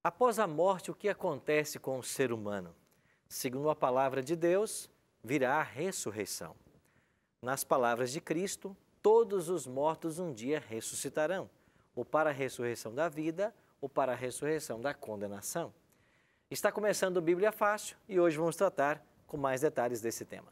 Após a morte, o que acontece com o ser humano? Segundo a palavra de Deus, virá a ressurreição. Nas palavras de Cristo, todos os mortos um dia ressuscitarão, ou para a ressurreição da vida, ou para a ressurreição da condenação. Está começando o Bíblia Fácil e hoje vamos tratar com mais detalhes desse tema.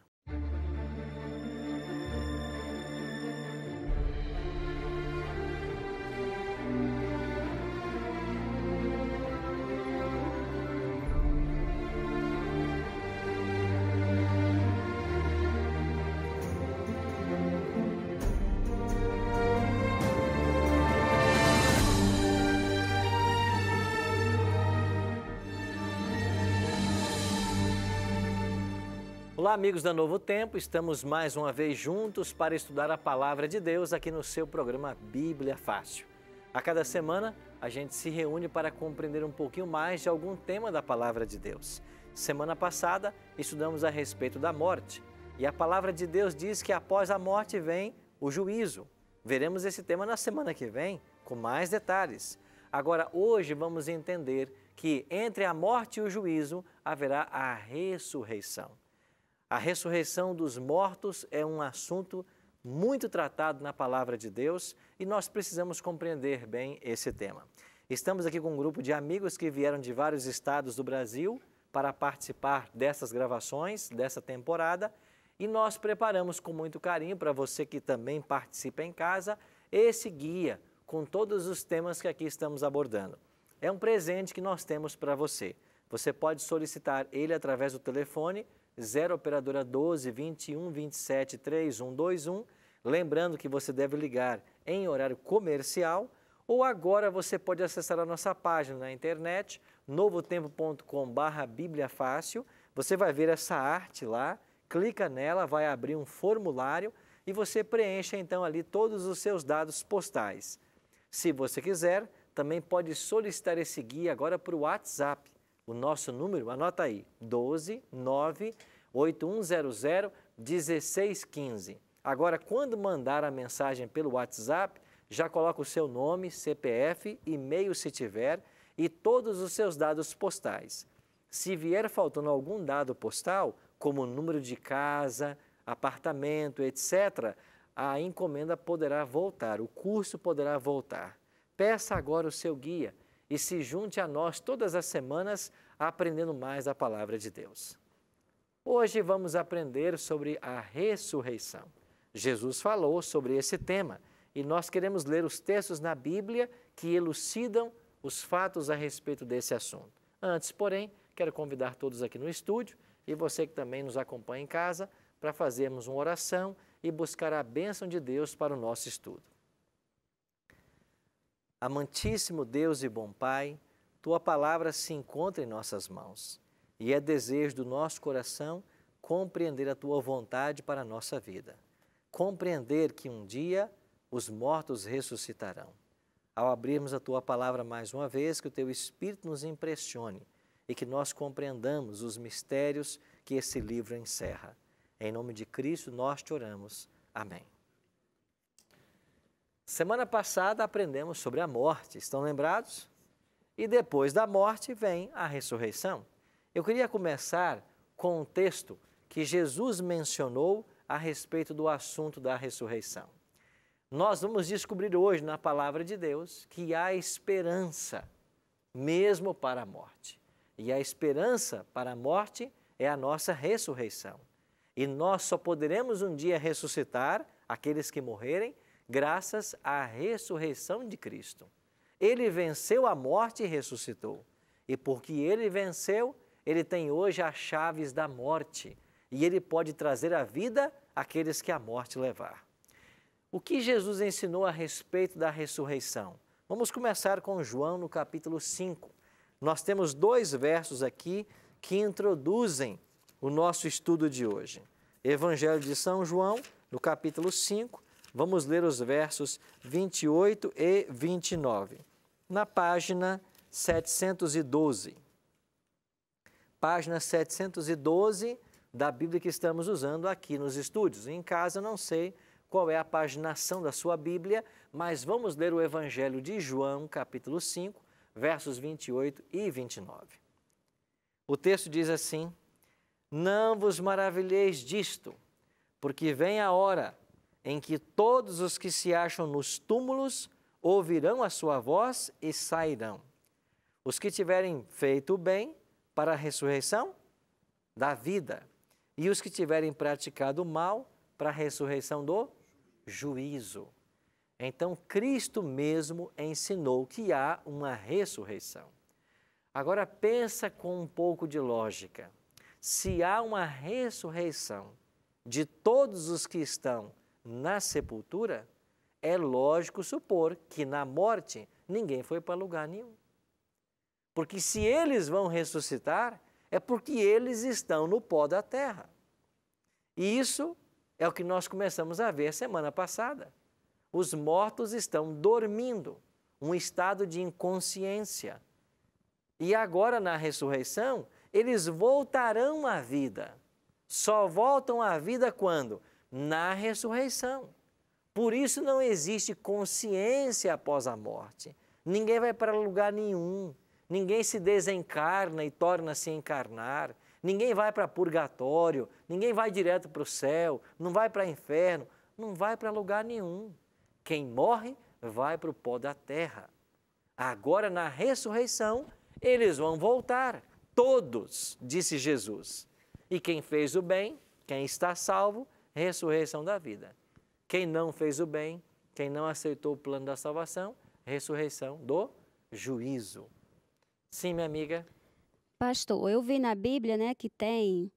Olá, amigos da Novo Tempo, estamos mais uma vez juntos para estudar a Palavra de Deus aqui no seu programa Bíblia Fácil. A cada semana, a gente se reúne para compreender um pouquinho mais de algum tema da Palavra de Deus. Semana passada, estudamos a respeito da morte e a Palavra de Deus diz que após a morte vem o juízo. Veremos esse tema na semana que vem com mais detalhes. Agora, hoje vamos entender que entre a morte e o juízo haverá a ressurreição. A ressurreição dos mortos é um assunto muito tratado na Palavra de Deus e nós precisamos compreender bem esse tema. Estamos aqui com um grupo de amigos que vieram de vários estados do Brasil para participar dessas gravações, dessa temporada, e nós preparamos com muito carinho para você que também participa em casa esse guia com todos os temas que aqui estamos abordando. É um presente que nós temos para você. Você pode solicitar ele através do telefone 0 operadora 12 21 27 3121, lembrando que você deve ligar em horário comercial, ou agora você pode acessar a nossa página na internet, novotempo.com/Bíblia Fácil. Você vai ver essa arte lá, clica nela, vai abrir um formulário e você preenche então ali todos os seus dados postais. Se você quiser, também pode solicitar esse guia agora por WhatsApp. O nosso número, anota aí, 12-9-8100-1615. Agora, quando mandar a mensagem pelo WhatsApp, já coloca o seu nome, CPF, e-mail se tiver, e todos os seus dados postais. Se vier faltando algum dado postal, como número de casa, apartamento, etc., a encomenda poderá voltar, o curso poderá voltar. Peça agora o seu guia e se junte a nós todas as semanas aprendendo mais a Palavra de Deus. Hoje vamos aprender sobre a ressurreição. Jesus falou sobre esse tema e nós queremos ler os textos na Bíblia que elucidam os fatos a respeito desse assunto. Antes, porém, quero convidar todos aqui no estúdio e você que também nos acompanha em casa para fazermos uma oração e buscar a bênção de Deus para o nosso estudo. Amantíssimo Deus e bom Pai, Tua palavra se encontra em nossas mãos e é desejo do nosso coração compreender a Tua vontade para a nossa vida. Compreender que um dia os mortos ressuscitarão. Ao abrirmos a Tua palavra mais uma vez, que o Teu Espírito nos impressione e que nós compreendamos os mistérios que esse livro encerra. Em nome de Cristo nós te oramos. Amém. Semana passada aprendemos sobre a morte, estão lembrados? E depois da morte vem a ressurreição. Eu queria começar com um texto que Jesus mencionou a respeito do assunto da ressurreição. Nós vamos descobrir hoje na Palavra de Deus que há esperança mesmo para a morte. E a esperança para a morte é a nossa ressurreição. E nós só poderemos um dia ressuscitar aqueles que morrerem graças à ressurreição de Cristo. Ele venceu a morte e ressuscitou. E porque ele venceu, ele tem hoje as chaves da morte. E ele pode trazer a vida àqueles que a morte levar. O que Jesus ensinou a respeito da ressurreição? Vamos começar com João no capítulo 5. Nós temos 2 versos aqui que introduzem o nosso estudo de hoje. Evangelho de São João, no capítulo 5, vamos ler os versos 28 e 29, na página 712. Página 712 da Bíblia que estamos usando aqui nos estúdios. Em casa eu não sei qual é a paginação da sua Bíblia, mas vamos ler o Evangelho de João, capítulo 5, versos 28 e 29. O texto diz assim: não vos maravilheis disto, porque vem a hora em que todos os que se acham nos túmulos ouvirão a sua voz e sairão. Os que tiverem feito o bem para a ressurreição da vida, e os que tiverem praticado o mal para a ressurreição do juízo. Então, Cristo mesmo ensinou que há uma ressurreição. Agora, pensa com um pouco de lógica. Se há uma ressurreição de todos os que estão na sepultura, é lógico supor que na morte ninguém foi para lugar nenhum. Porque se eles vão ressuscitar, é porque eles estão no pó da terra. E isso é o que nós começamos a ver semana passada. Os mortos estão dormindo, um estado de inconsciência. E agora, na ressurreição, eles voltarão à vida. Só voltam à vida quando? Na ressurreição. Por isso não existe consciência após a morte. Ninguém vai para lugar nenhum. Ninguém se desencarna e torna a se encarnar. Ninguém vai para purgatório. Ninguém vai direto para o céu. Não vai para o inferno. Não vai para lugar nenhum. Quem morre vai para o pó da terra. Agora, na ressurreição, eles vão voltar. Todos, disse Jesus. E quem fez o bem, quem está salvo, ressurreição da vida. Quem não fez o bem, quem não aceitou o plano da salvação, ressurreição do juízo. Sim, minha amiga? Pastor, eu vi na Bíblia, né, que tem,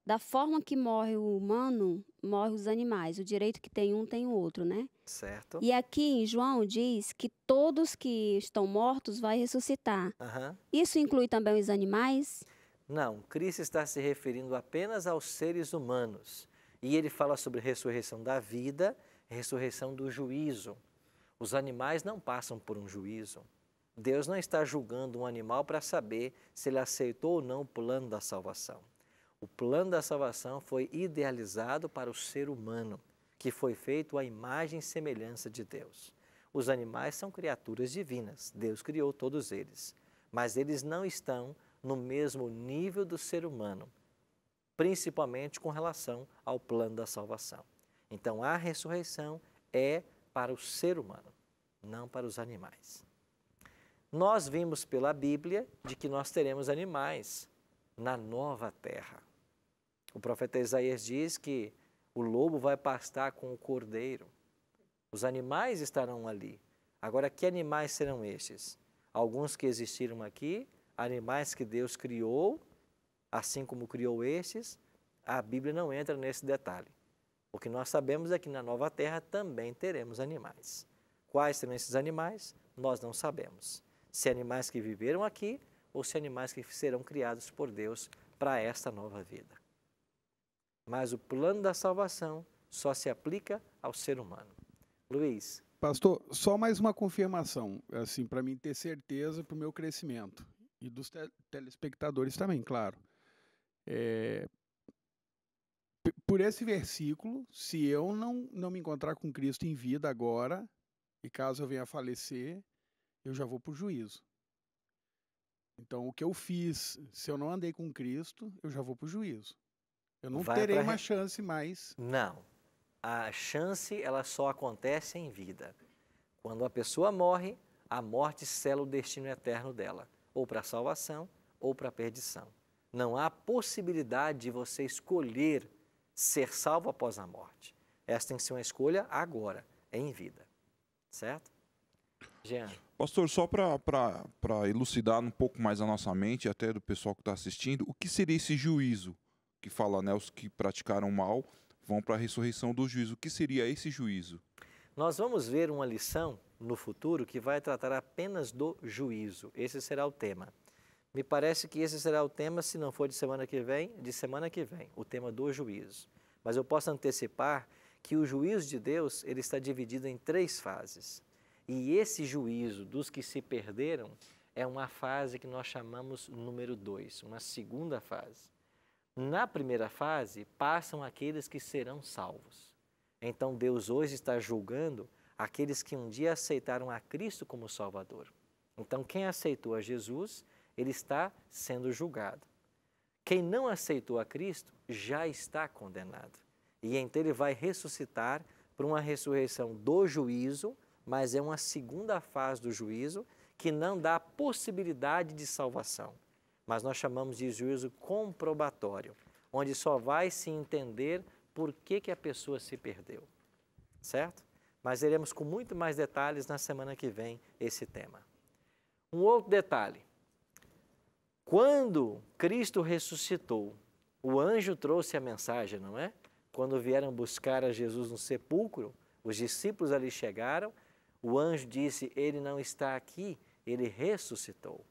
da forma que morre o humano, morre os animais. O direito que tem um, tem o outro, né? Certo. E aqui em João diz que todos que estão mortos vai ressuscitar. Isso inclui também os animais? Não, Cristo está se referindo apenas aos seres humanos. E ele fala sobre ressurreição da vida, ressurreição do juízo. Os animais não passam por um juízo. Deus não está julgando um animal para saber se ele aceitou ou não o plano da salvação. O plano da salvação foi idealizado para o ser humano, que foi feito à imagem e semelhança de Deus. Os animais são criaturas divinas, Deus criou todos eles, mas eles não estão no mesmo nível do ser humano, principalmente com relação ao plano da salvação. Então, a ressurreição é para o ser humano, não para os animais. Nós vimos pela Bíblia de que nós teremos animais na nova terra. O profeta Isaías diz que o lobo vai pastar com o cordeiro. Os animais estarão ali. Agora, que animais serão estes? Alguns que existiram aqui, animais que Deus criou, assim como criou estes, a Bíblia não entra nesse detalhe. O que nós sabemos é que na nova terra também teremos animais. Quais serão esses animais? Nós não sabemos. Se animais que viveram aqui ou se animais que serão criados por Deus para esta nova vida. Mas o plano da salvação só se aplica ao ser humano. Luiz. Pastor, só mais uma confirmação, assim, para mim ter certeza para o meu crescimento e dos telespectadores também, claro. Por esse versículo, se eu não me encontrar com Cristo em vida agora, e caso eu venha a falecer, eu já vou para o juízo. Então, o que eu fiz, se eu não andei com Cristo, eu já vou para o juízo. Eu não terei uma chance mais. Não. A chance, ela só acontece em vida. Quando a pessoa morre, a morte sela o destino eterno dela, ou para a salvação, ou para a perdição. Não há possibilidade de você escolher ser salvo após a morte. Essa tem que ser uma escolha agora, em vida. Certo? Jean. Pastor, só para elucidar um pouco mais a nossa mente, até do pessoal que está assistindo, o que seria esse juízo que fala, né, os que praticaram mal vão para a ressurreição do juízo? O que seria esse juízo? Nós vamos ver uma lição no futuro que vai tratar apenas do juízo. Esse será o tema. Me parece que esse será o tema, se não for de semana que vem, o tema do juízo. Mas eu posso antecipar que o juízo de Deus ele está dividido em 3 fases. E esse juízo dos que se perderam é uma fase que nós chamamos número 2, uma segunda fase. Na primeira fase, passam aqueles que serão salvos. Então, Deus hoje está julgando aqueles que um dia aceitaram a Cristo como Salvador. Então, quem aceitou a Jesus, ele está sendo julgado. Quem não aceitou a Cristo já está condenado. E então ele vai ressuscitar para uma ressurreição do juízo, mas é uma segunda fase do juízo que não dá possibilidade de salvação. Mas nós chamamos de juízo comprobatório, onde só vai se entender por que a pessoa se perdeu. Certo? Mas veremos com muito mais detalhes na semana que vem esse tema. Um outro detalhe. Quando Cristo ressuscitou, o anjo trouxe a mensagem, não é? Quando vieram buscar a Jesus no sepulcro, os discípulos ali chegaram, o anjo disse, ele não está aqui, ele ressuscitou.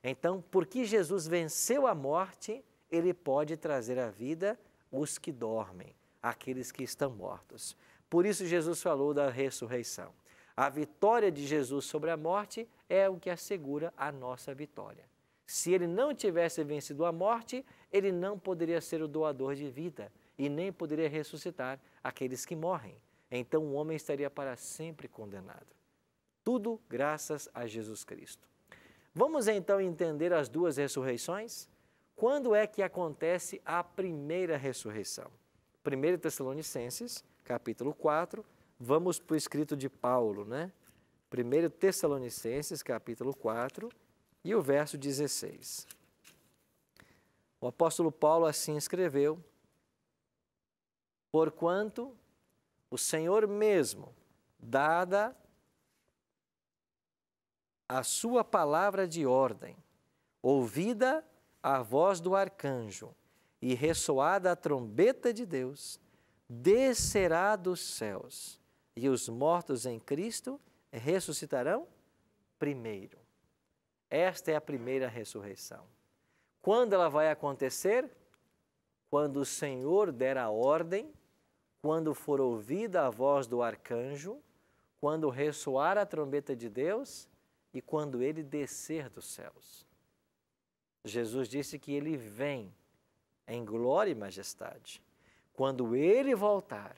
Então, porque Jesus venceu a morte, ele pode trazer à vida os que dormem, aqueles que estão mortos. Por isso Jesus falou da ressurreição. A vitória de Jesus sobre a morte é o que assegura a nossa vitória. Se ele não tivesse vencido a morte, ele não poderia ser o doador de vida e nem poderia ressuscitar aqueles que morrem. Então o homem estaria para sempre condenado. Tudo graças a Jesus Cristo. Vamos então entender as duas ressurreições? Quando é que acontece a primeira ressurreição? 1 Tessalonicenses, capítulo 4, vamos para o escrito de Paulo, né? 1 Tessalonicenses, capítulo 4, e o verso 16. O apóstolo Paulo assim escreveu, porquanto o Senhor mesmo, dada a sua palavra de ordem, ouvida a voz do arcanjo e ressoada a trombeta de Deus, descerá dos céus, e os mortos em Cristo ressuscitarão primeiro. Esta é a primeira ressurreição. Quando ela vai acontecer? Quando o Senhor der a ordem, quando for ouvida a voz do arcanjo, quando ressoar a trombeta de Deus e quando ele descer dos céus. Jesus disse que ele vem em glória e majestade. Quando ele voltar,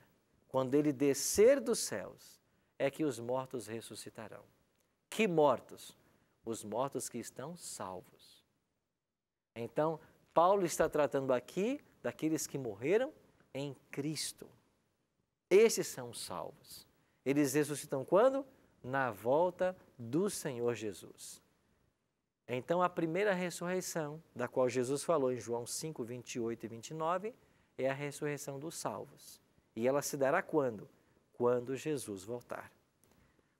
quando ele descer dos céus, é que os mortos ressuscitarão. Que mortos? Os mortos que estão salvos. Então, Paulo está tratando aqui daqueles que morreram em Cristo. Esses são salvos. Eles ressuscitam quando? Na volta do Senhor Jesus. Então, a primeira ressurreição, da qual Jesus falou em João 5, 28 e 29, é a ressurreição dos salvos. E ela se dará quando? Quando Jesus voltar.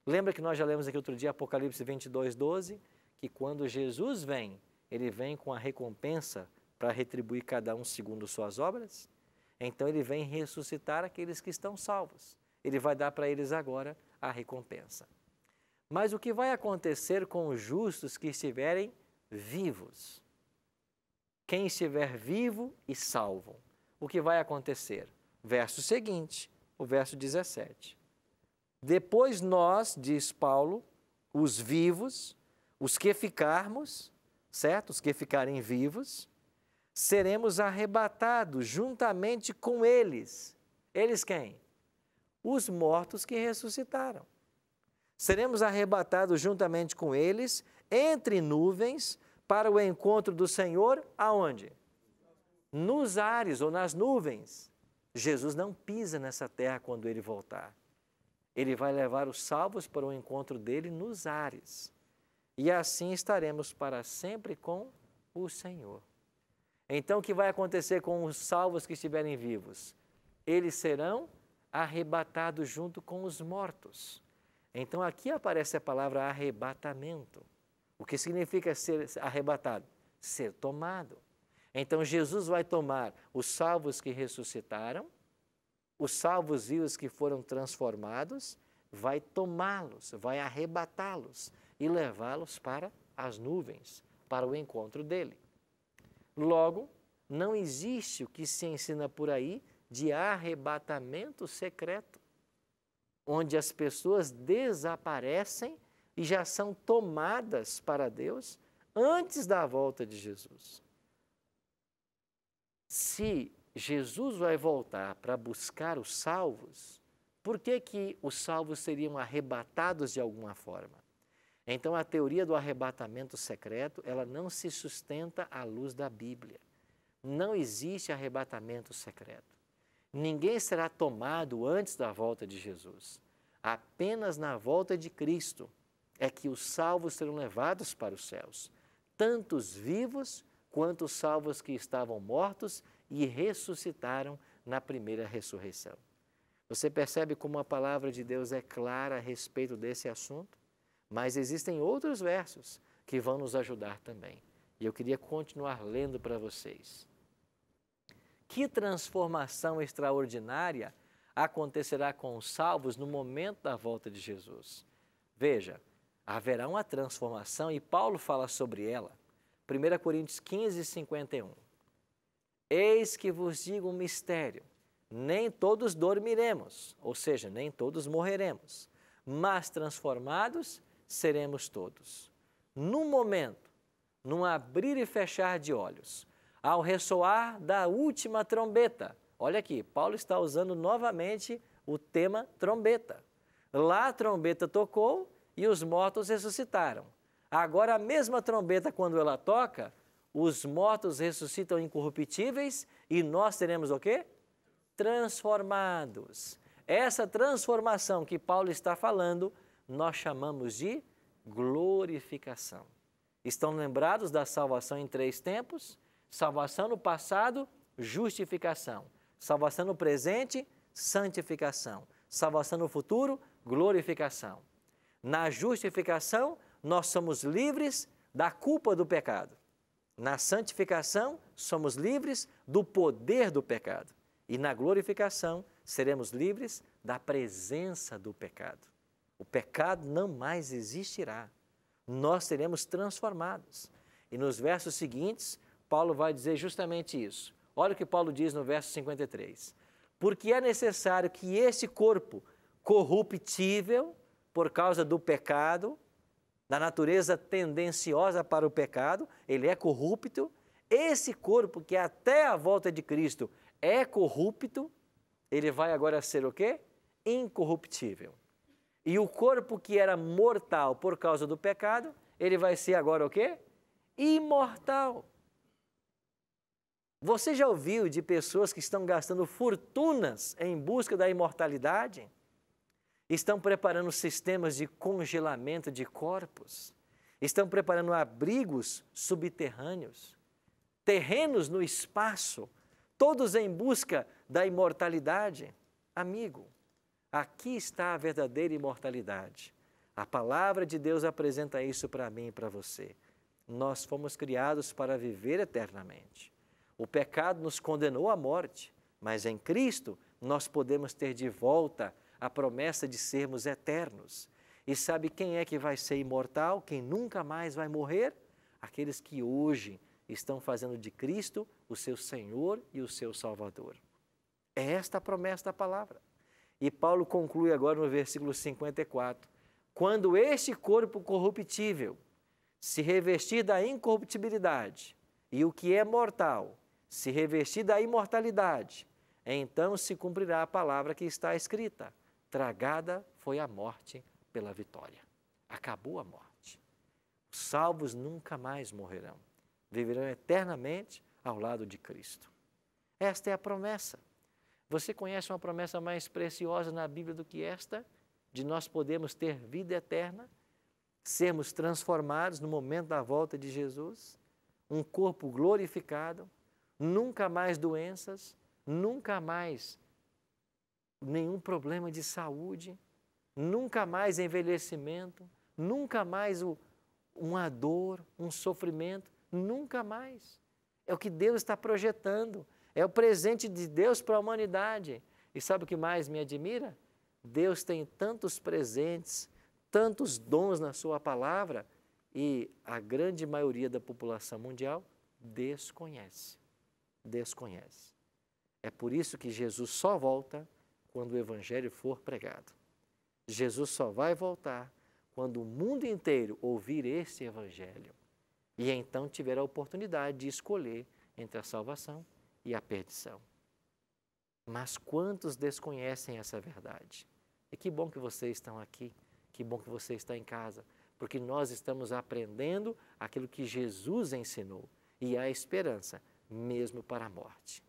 Lembra que nós já lemos aqui outro dia, Apocalipse 22, 12, que quando Jesus vem, ele vem com a recompensa para retribuir cada um segundo suas obras? Então, ele vem ressuscitar aqueles que estão salvos. Ele vai dar para eles agora a recompensa. Mas o que vai acontecer com os justos que estiverem vivos? Quem estiver vivo e salvo, o que vai acontecer? Verso seguinte, o verso 17. Depois nós, diz Paulo, os vivos, os que ficarmos, certo? Os que ficarem vivos, seremos arrebatados juntamente com eles. Eles quem? Os mortos que ressuscitaram. Seremos arrebatados juntamente com eles, entre nuvens, para o encontro do Senhor, aonde? Nos ares ou nas nuvens. Jesus não pisa nessa terra quando ele voltar. Ele vai levar os salvos para o encontro dele nos ares. E assim estaremos para sempre com o Senhor. Então, o que vai acontecer com os salvos que estiverem vivos? Eles serão arrebatados junto com os mortos. Então, aqui aparece a palavra arrebatamento. O que significa ser arrebatado? Ser tomado. Então, Jesus vai tomar os salvos que ressuscitaram, os salvos vivos que foram transformados, vai tomá-los, vai arrebatá-los e levá-los para as nuvens, para o encontro dele. Logo, não existe o que se ensina por aí de arrebatamento secreto, onde as pessoas desaparecem e já são tomadas para Deus antes da volta de Jesus. Se Jesus vai voltar para buscar os salvos, por que os salvos seriam arrebatados de alguma forma? Então, a teoria do arrebatamento secreto, ela não se sustenta à luz da Bíblia. Não existe arrebatamento secreto. Ninguém será tomado antes da volta de Jesus. Apenas na volta de Cristo é que os salvos serão levados para os céus, tanto os vivos quanto os salvos que estavam mortos e ressuscitaram na primeira ressurreição. Você percebe como a palavra de Deus é clara a respeito desse assunto? Mas existem outros versos que vão nos ajudar também. E eu queria continuar lendo para vocês. Que transformação extraordinária acontecerá com os salvos no momento da volta de Jesus? Veja, haverá uma transformação e Paulo fala sobre ela. 1 Coríntios 15, 51. Eis que vos digo um mistério. Nem todos dormiremos, ou seja, nem todos morreremos, mas transformados seremos todos. Num momento, num abrir e fechar de olhos, ao ressoar da última trombeta. Olha aqui, Paulo está usando novamente o tema trombeta. Lá a trombeta tocou e os mortos ressuscitaram. Agora a mesma trombeta, quando ela toca, os mortos ressuscitam incorruptíveis e nós teremos o quê? Transformados. Essa transformação que Paulo está falando, nós chamamos de glorificação. Estão lembrados da salvação em 3 tempos? Salvação no passado, justificação. Salvação no presente, santificação. Salvação no futuro, glorificação. Na justificação, nós somos livres da culpa do pecado. Na santificação, somos livres do poder do pecado. E na glorificação, seremos livres da presença do pecado. O pecado não mais existirá. Nós seremos transformados. E nos versos seguintes, Paulo vai dizer justamente isso. Olha o que Paulo diz no verso 53. Porque é necessário que esse corpo corruptível, por causa do pecado, da natureza tendenciosa para o pecado, ele é corrupto. Esse corpo que até a volta de Cristo é corrupto, ele vai agora ser o quê? Incorruptível. E o corpo que era mortal por causa do pecado, ele vai ser agora o quê? Imortal. Você já ouviu de pessoas que estão gastando fortunas em busca da imortalidade? Estão preparando sistemas de congelamento de corpos? Estão preparando abrigos subterrâneos? Terrenos no espaço? Todos em busca da imortalidade? Amigo, aqui está a verdadeira imortalidade. A palavra de Deus apresenta isso para mim e para você. Nós fomos criados para viver eternamente. O pecado nos condenou à morte, mas em Cristo nós podemos ter de volta a promessa de sermos eternos. E sabe quem é que vai ser imortal? Quem nunca mais vai morrer? Aqueles que hoje estão fazendo de Cristo o seu Senhor e o seu Salvador. É esta a promessa da palavra. E Paulo conclui agora no versículo 54. Quando este corpo corruptível se revestir da incorruptibilidade e o que é mortal se revestir da imortalidade, então se cumprirá a palavra que está escrita. Tragada foi a morte pela vitória. Acabou a morte. Os salvos nunca mais morrerão. Viverão eternamente ao lado de Cristo. Esta é a promessa. Você conhece uma promessa mais preciosa na Bíblia do que esta? De nós podermos ter vida eterna, sermos transformados no momento da volta de Jesus, um corpo glorificado, nunca mais doenças, nunca mais nenhum problema de saúde, nunca mais envelhecimento, nunca mais uma dor, um sofrimento, nunca mais. É o que Deus está projetando, é o presente de Deus para a humanidade. E sabe o que mais me admira? Deus tem tantos presentes, tantos dons na sua palavra e a grande maioria da população mundial desconhece. Desconhece. É por isso que Jesus só volta quando o Evangelho for pregado. Jesus só vai voltar quando o mundo inteiro ouvir esse Evangelho e então tiver a oportunidade de escolher entre a salvação e a perdição. Mas quantos desconhecem essa verdade? E que bom que vocês estão aqui, que bom que você está em casa, porque nós estamos aprendendo aquilo que Jesus ensinou e há esperança, mesmo para a morte.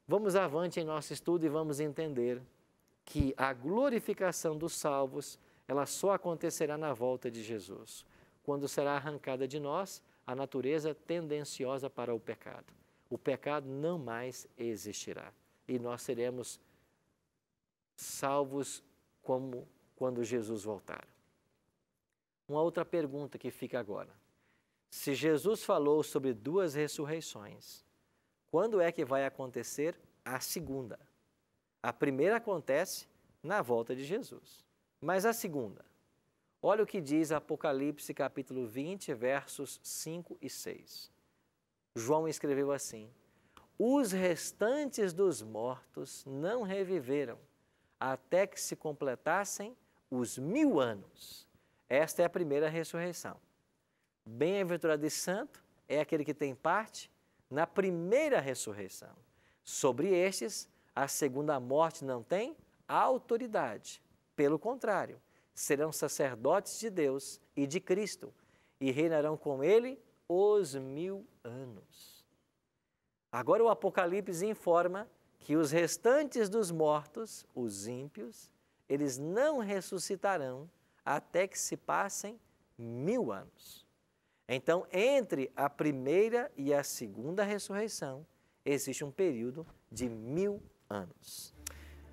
Vamos avante em nosso estudo e vamos entender que a glorificação dos salvos, ela só acontecerá na volta de Jesus, quando será arrancada de nós a natureza tendenciosa para o pecado. O pecado não mais existirá e nós seremos salvos como quando Jesus voltar. Uma outra pergunta que fica agora. Se Jesus falou sobre 2 ressurreições, quando é que vai acontecer a segunda? A primeira acontece na volta de Jesus. Mas a segunda? Olha o que diz Apocalipse capítulo 20, versos 5 e 6. João escreveu assim: os restantes dos mortos não reviveram, até que se completassem os 1000 anos. Esta é a primeira ressurreição. Bem-aventurado e santo é aquele que tem parte na primeira ressurreição. Sobre estes, a segunda morte não tem autoridade. Pelo contrário, serão sacerdotes de Deus e de Cristo e reinarão com ele os 1000 anos. Agora o Apocalipse informa que os restantes dos mortos, os ímpios, eles não ressuscitarão até que se passem 1000 anos. Então, entre a primeira e a segunda ressurreição, existe um período de 1000 anos.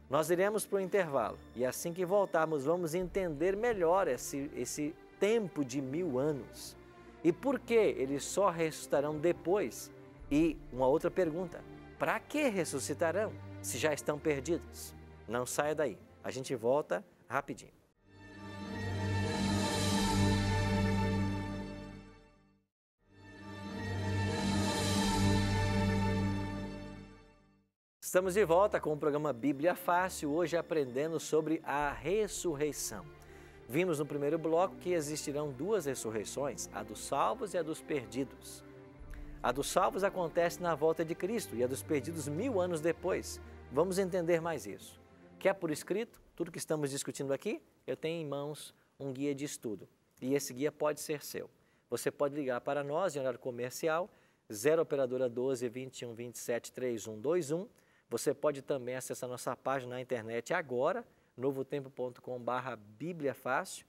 Nós iremos para o intervalo e assim que voltarmos vamos entender melhor esse tempo de 1000 anos e por que eles só ressuscitarão depois. E uma outra pergunta, para que ressuscitarão se já estão perdidos? Não saia daí, a gente volta rapidinho. Estamos de volta com o programa Bíblia Fácil, hoje aprendendo sobre a ressurreição. Vimos no primeiro bloco que existirão 2 ressurreições, a dos salvos e a dos perdidos. A dos salvos acontece na volta de Cristo e a dos perdidos 1000 anos depois. Vamos entender mais isso. Quer por escrito tudo que estamos discutindo aqui? Eu tenho em mãos um guia de estudo e esse guia pode ser seu. Você pode ligar para nós em horário comercial, 0 operadora 12 21 27 3121. Você pode também acessar nossa página na internet agora, novotempo.com/Bíblia Fácil,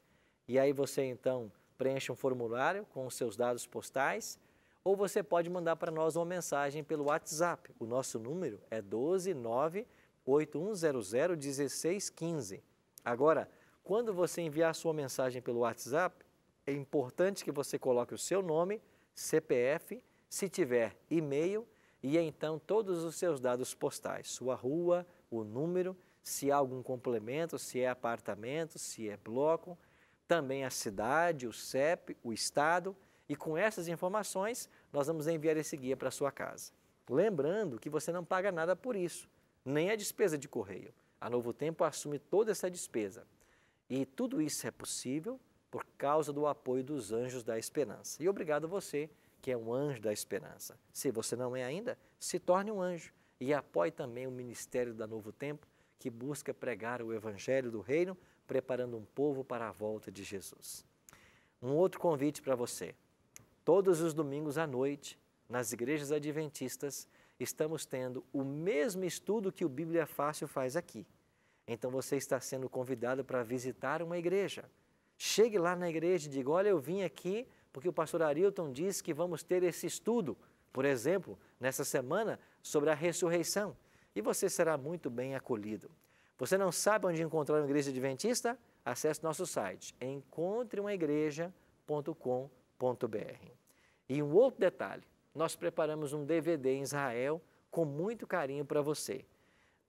e aí você então preenche um formulário com os seus dados postais, ou você pode mandar para nós uma mensagem pelo WhatsApp. O nosso número é 12981001615. Agora, quando você enviar a sua mensagem pelo WhatsApp, é importante que você coloque o seu nome, CPF, se tiver e-mail, e então todos os seus dados postais, sua rua, o número, se há algum complemento, se é apartamento, se é bloco, também a cidade, o CEP, o estado, e com essas informações nós vamos enviar esse guia para a sua casa. Lembrando que você não paga nada por isso, nem a despesa de correio. A Novo Tempo assume toda essa despesa. E tudo isso é possível por causa do apoio dos Anjos da Esperança. E obrigado a você que é um anjo da esperança. Se você não é ainda, se torne um anjo e apoie também o ministério da Novo Tempo, que busca pregar o Evangelho do Reino, preparando um povo para a volta de Jesus. Um outro convite para você. Todos os domingos à noite, nas igrejas adventistas, estamos tendo o mesmo estudo que o Bíblia Fácil faz aqui. Então você está sendo convidado para visitar uma igreja. Chegue lá na igreja e diga, olha, eu vim aqui porque o pastor Arilton disse que vamos ter esse estudo, por exemplo, nessa semana, sobre a ressurreição. E você será muito bem acolhido. Você não sabe onde encontrar uma igreja adventista? Acesse nosso site, encontreumaigreja.com.br. E um outro detalhe, nós preparamos um DVD em Israel com muito carinho para você.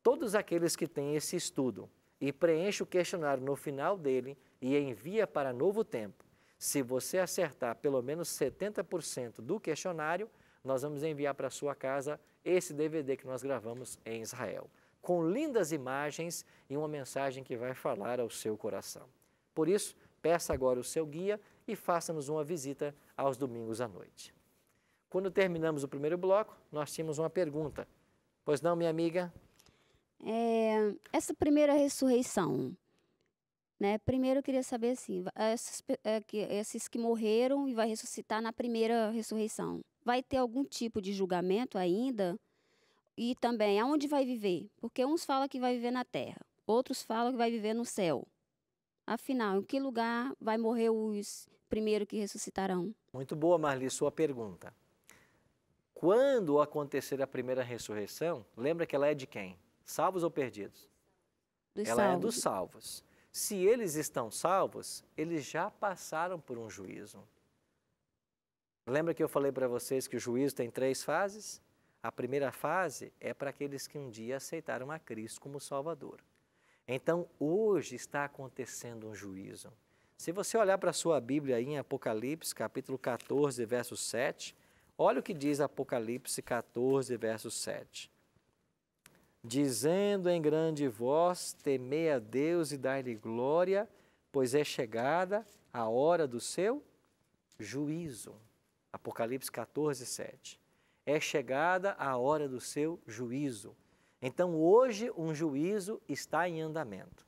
Todos aqueles que têm esse estudo e preenche o questionário no final dele e envia para Novo Tempo, se você acertar pelo menos 70% do questionário, nós vamos enviar para a sua casa esse DVD que nós gravamos em Israel, com lindas imagens e uma mensagem que vai falar ao seu coração. Por isso, peça agora o seu guia e faça-nos uma visita aos domingos à noite. Quando terminamos o primeiro bloco, nós tínhamos uma pergunta. Pois não, minha amiga? Essa primeira ressurreição, né? Primeiro eu queria saber assim, esses que morreram e vai ressuscitar na primeira ressurreição, vai ter algum tipo de julgamento ainda? E também, aonde vai viver? Porque uns falam que vai viver na terra, outros falam que vai viver no céu. Afinal, em que lugar vai morrer os primeiros que ressuscitarão? Muito boa, Marli, sua pergunta. Quando acontecer a primeira ressurreição, lembra que ela é de quem? Salvos ou perdidos? Dos Ela é salvos. dos salvos. Se eles estão salvos, eles já passaram por um juízo. Lembra que eu falei para vocês que o juízo tem 3 fases? A primeira fase é para aqueles que um dia aceitaram a Cristo como Salvador. Então, hoje está acontecendo um juízo. Se você olhar para a sua Bíblia aí em Apocalipse, capítulo 14, verso 7, olha o que diz Apocalipse 14, verso 7. Dizendo em grande voz, temei a Deus e dai-lhe glória, pois é chegada a hora do seu juízo. Apocalipse 14, 7. É chegada a hora do seu juízo. Então, hoje, um juízo está em andamento.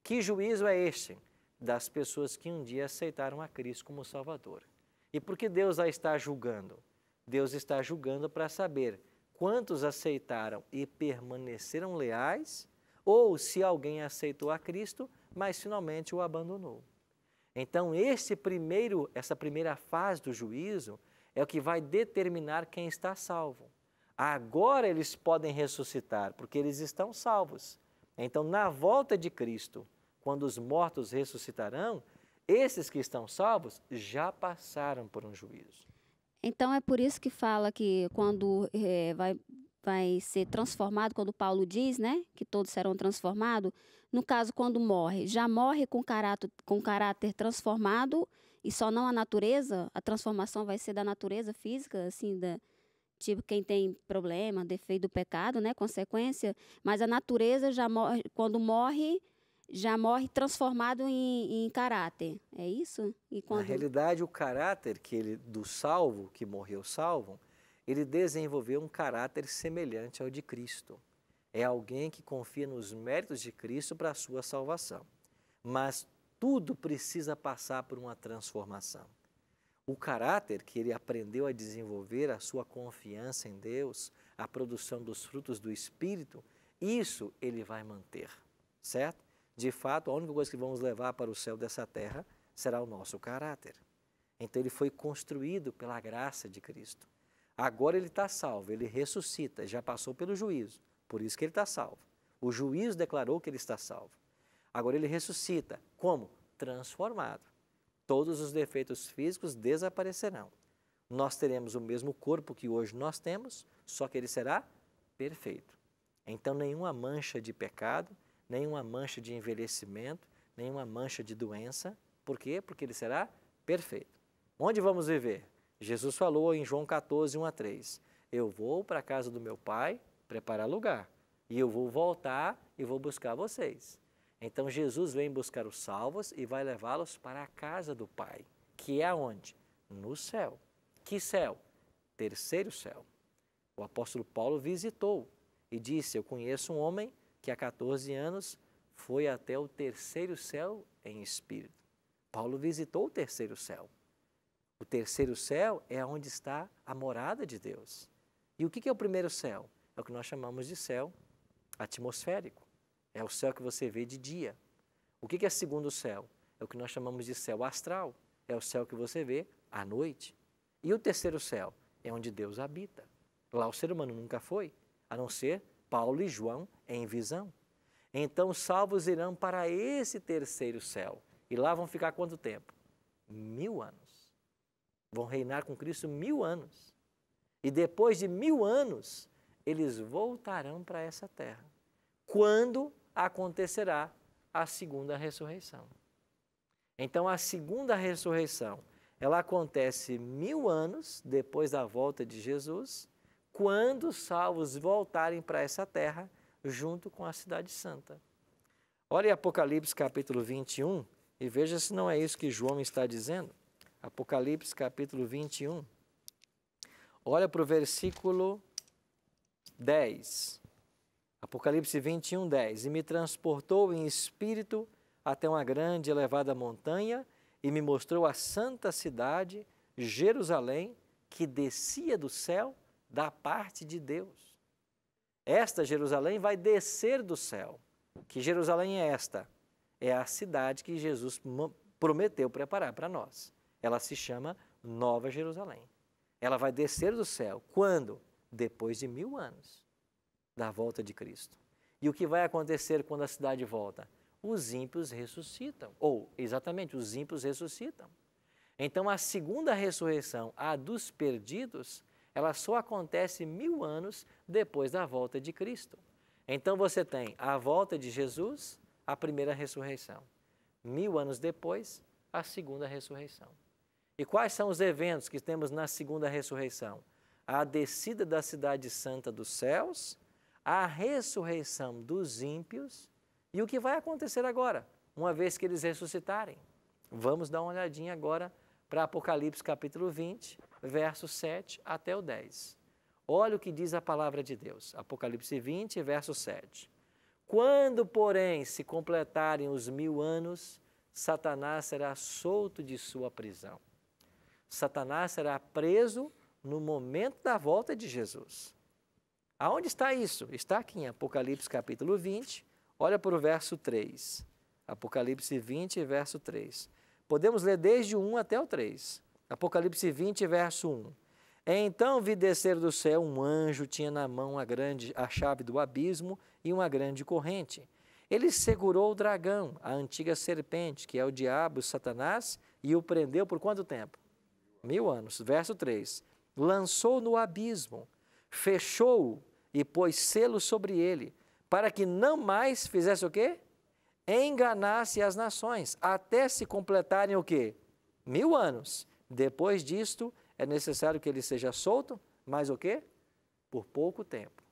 Que juízo é este? Das pessoas que um dia aceitaram a Cristo como Salvador. E por que Deus a está julgando? Deus está julgando para saber quantos aceitaram e permaneceram leais, ou se alguém aceitou a Cristo, mas finalmente o abandonou. Então, essa primeira fase do juízo é o que vai determinar quem está salvo. Agora eles podem ressuscitar, porque eles estão salvos. Então, na volta de Cristo, quando os mortos ressuscitarão, esses que estão salvos já passaram por um juízo. Então é por isso que fala que quando vai ser transformado, quando Paulo diz, né, que todos serão transformados, no caso, quando morre, já morre com caráter transformado e só não a natureza? A transformação vai ser da natureza física, assim, tipo quem tem problema, defeito do pecado, né, consequência, mas a natureza já morre, quando morre, já morre transformado em caráter, é isso? Na realidade, o caráter do salvo, que morreu salvo, ele desenvolveu um caráter semelhante ao de Cristo. É alguém que confia nos méritos de Cristo para a sua salvação. Mas tudo precisa passar por uma transformação. O caráter que ele aprendeu a desenvolver, a sua confiança em Deus, a produção dos frutos do Espírito, isso ele vai manter, certo? De fato, a única coisa que vamos levar para o céu dessa terra será o nosso caráter. Então ele foi construído pela graça de Cristo. Agora ele está salvo, ele ressuscita, já passou pelo juízo, por isso que ele está salvo. O juízo declarou que ele está salvo. Agora ele ressuscita, como? Transformado. Todos os defeitos físicos desaparecerão. Nós teremos o mesmo corpo que hoje nós temos, só que ele será perfeito. Então nenhuma mancha de pecado, nenhuma mancha de envelhecimento, nenhuma mancha de doença. Por quê? Porque ele será perfeito. Onde vamos viver? Jesus falou em João 14, 1 a 3. Eu vou para a casa do meu Pai preparar lugar, e eu vou voltar e vou buscar vocês. Então Jesus vem buscar os salvos e vai levá-los para a casa do Pai, que é aonde? No céu. Que céu? Terceiro céu. O apóstolo Paulo visitou e disse, eu conheço um homem que há 14 anos foi até o terceiro céu em espírito. Paulo visitou o terceiro céu. O terceiro céu é onde está a morada de Deus. E o que é o primeiro céu? É o que nós chamamos de céu atmosférico. É o céu que você vê de dia. O que é segundo céu? É o que nós chamamos de céu astral. É o céu que você vê à noite. E o terceiro céu? É onde Deus habita. Lá o ser humano nunca foi, a não ser Paulo e João em visão. Então os salvos irão para esse terceiro céu. E lá vão ficar quanto tempo? 1000 anos. Vão reinar com Cristo 1000 anos. E depois de 1000 anos, eles voltarão para essa terra. Quando acontecerá a segunda ressurreição. Então, a segunda ressurreição, ela acontece 1000 anos depois da volta de Jesus, quando os salvos voltarem para essa terra, junto com a cidade santa. Olha Apocalipse capítulo 21 e veja se não é isso que João está dizendo. Apocalipse capítulo 21. Olha para o versículo 10. Apocalipse 21, 10. E me transportou em espírito até uma grande e elevada montanha e me mostrou a santa cidade, Jerusalém, que descia do céu da parte de Deus. Esta Jerusalém vai descer do céu. Que Jerusalém é esta? É a cidade que Jesus prometeu preparar para nós. Ela se chama Nova Jerusalém. Ela vai descer do céu. Quando? Depois de 1000 anos da volta de Cristo. E o que vai acontecer quando a cidade volta? Os ímpios ressuscitam. Ou, exatamente, os ímpios ressuscitam. Então, a segunda ressurreição, a dos perdidos, ela só acontece 1000 anos depois da volta de Cristo. Então, você tem a volta de Jesus, a primeira ressurreição. 1000 anos depois, a segunda ressurreição. E quais são os eventos que temos na segunda ressurreição? A descida da cidade santa dos céus, a ressurreição dos ímpios e o que vai acontecer agora, uma vez que eles ressuscitarem. Vamos dar uma olhadinha agora para Apocalipse capítulo 20, verso 7 até o 10. Olha o que diz a palavra de Deus, Apocalipse 20, verso 7. Quando, porém, se completarem os 1000 anos, Satanás será solto de sua prisão. Satanás será preso no momento da volta de Jesus. Aonde está isso? Está aqui em Apocalipse capítulo 20, olha para o verso 3. Apocalipse 20, verso 3. Podemos ler desde o 1 até o 3. Apocalipse 20, verso 1. Então vi descer do céu um anjo, tinha na mão a chave do abismo e uma grande corrente. Ele segurou o dragão, a antiga serpente, que é o diabo, Satanás, e o prendeu por quanto tempo? 1000 anos. Verso 3. Lançou no abismo, fechou-o e pôs selo sobre ele, para que não mais fizesse o quê? Enganasse as nações, até se completarem o quê? 1000 anos. Depois disto, é necessário que ele seja solto, mas o quê? Por pouco tempo.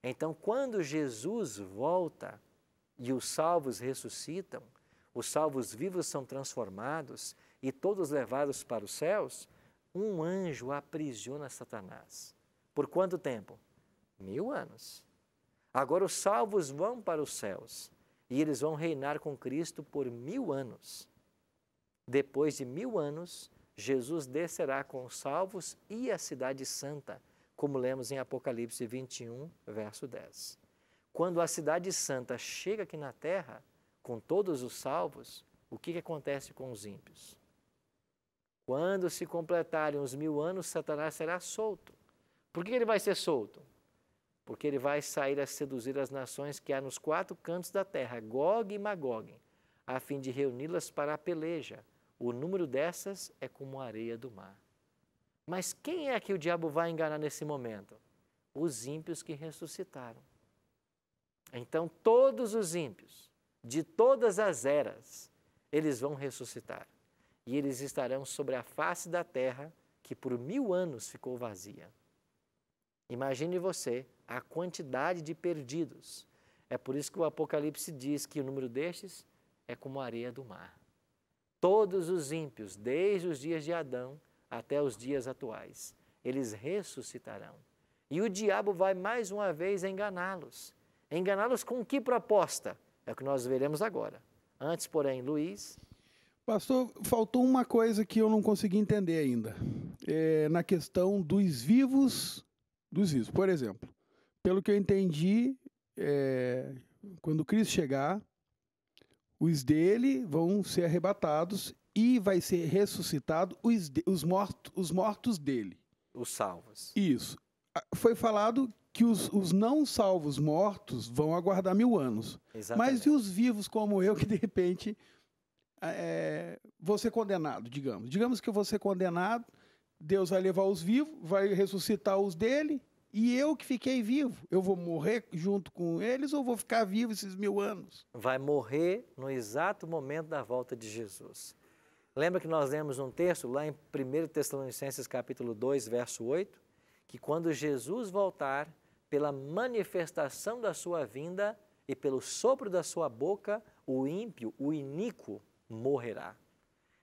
Então, quando Jesus volta e os salvos ressuscitam, os salvos vivos são transformados e todos levados para os céus, um anjo aprisiona Satanás. Por quanto tempo? 1000 anos. Agora os salvos vão para os céus e eles vão reinar com Cristo por 1000 anos. Depois de 1000 anos, Jesus descerá com os salvos e a cidade santa, como lemos em Apocalipse 21, verso 10. Quando a cidade santa chega aqui na terra, com todos os salvos, o que acontece com os ímpios? Quando se completarem os 1000 anos, Satanás será solto. Por que ele vai ser solto? Porque ele vai sair a seduzir as nações que há nos 4 cantos da terra, Gog e Magog, a fim de reuni-las para a peleja. O número dessas é como a areia do mar. Mas quem é que o diabo vai enganar nesse momento? Os ímpios que ressuscitaram. Então, todos os ímpios, de todas as eras, eles vão ressuscitar. E eles estarão sobre a face da terra, que por 1000 anos ficou vazia. Imagine você a quantidade de perdidos. É por isso que o Apocalipse diz que o número destes é como a areia do mar. Todos os ímpios, desde os dias de Adão até os dias atuais, eles ressuscitarão. E o diabo vai mais uma vez enganá-los. Enganá-los com que proposta? É o que nós veremos agora. Antes, porém, Luiz... Pastor, faltou uma coisa que eu não consegui entender ainda. Na questão dos vivos. Por exemplo, pelo que eu entendi, quando Cristo chegar, os dele vão ser arrebatados e vai ser ressuscitado os mortos dele. Os salvos. Isso. Foi falado que os não salvos mortos vão aguardar 1000 anos. Exatamente. Mas e os vivos como eu, que de repente vou ser condenado, digamos. Digamos que eu vou ser condenado, Deus vai levar os vivos, vai ressuscitar os dele, e eu que fiquei vivo, eu vou morrer junto com eles ou vou ficar vivo esses 1000 anos? Vai morrer no exato momento da volta de Jesus. Lembra que nós lemos um texto lá em 1 Tessalonicenses capítulo 2, verso 8, que quando Jesus voltar, pela manifestação da sua vinda e pelo sopro da sua boca, o ímpio, o iníquo, morrerá.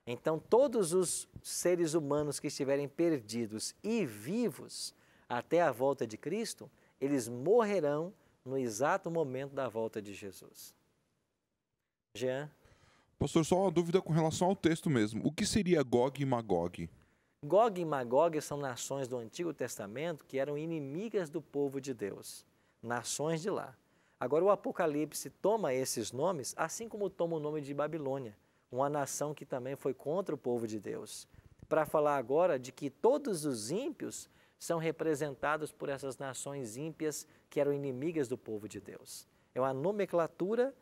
Então, todos os seres humanos que estiverem perdidos e vivos até a volta de Cristo, eles morrerão no exato momento da volta de Jesus. Jean? Pastor, só uma dúvida com relação ao texto mesmo. O que seria Gog e Magog? Gog e Magog são nações do Antigo Testamento que eram inimigas do povo de Deus, nações de lá. Agora o Apocalipse toma esses nomes, assim como toma o nome de Babilônia, uma nação que também foi contra o povo de Deus, para falar agora de que todos os ímpios são representados por essas nações ímpias que eram inimigas do povo de Deus. É uma nomenclatura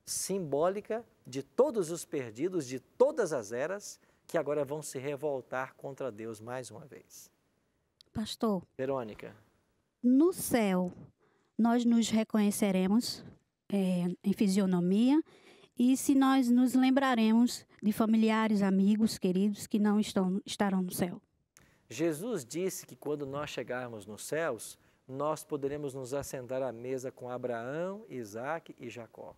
simbólica de todos os perdidos de todas as eras que agora vão se revoltar contra Deus mais uma vez. Pastor, Verônica. no céu nós nos reconheceremos em fisionomia e se nós nos lembraremos de familiares, amigos, queridos que não estarão no céu. Jesus disse que quando nós chegarmos nos céus, nós poderemos nos assentar à mesa com Abraão, Isaque e Jacó.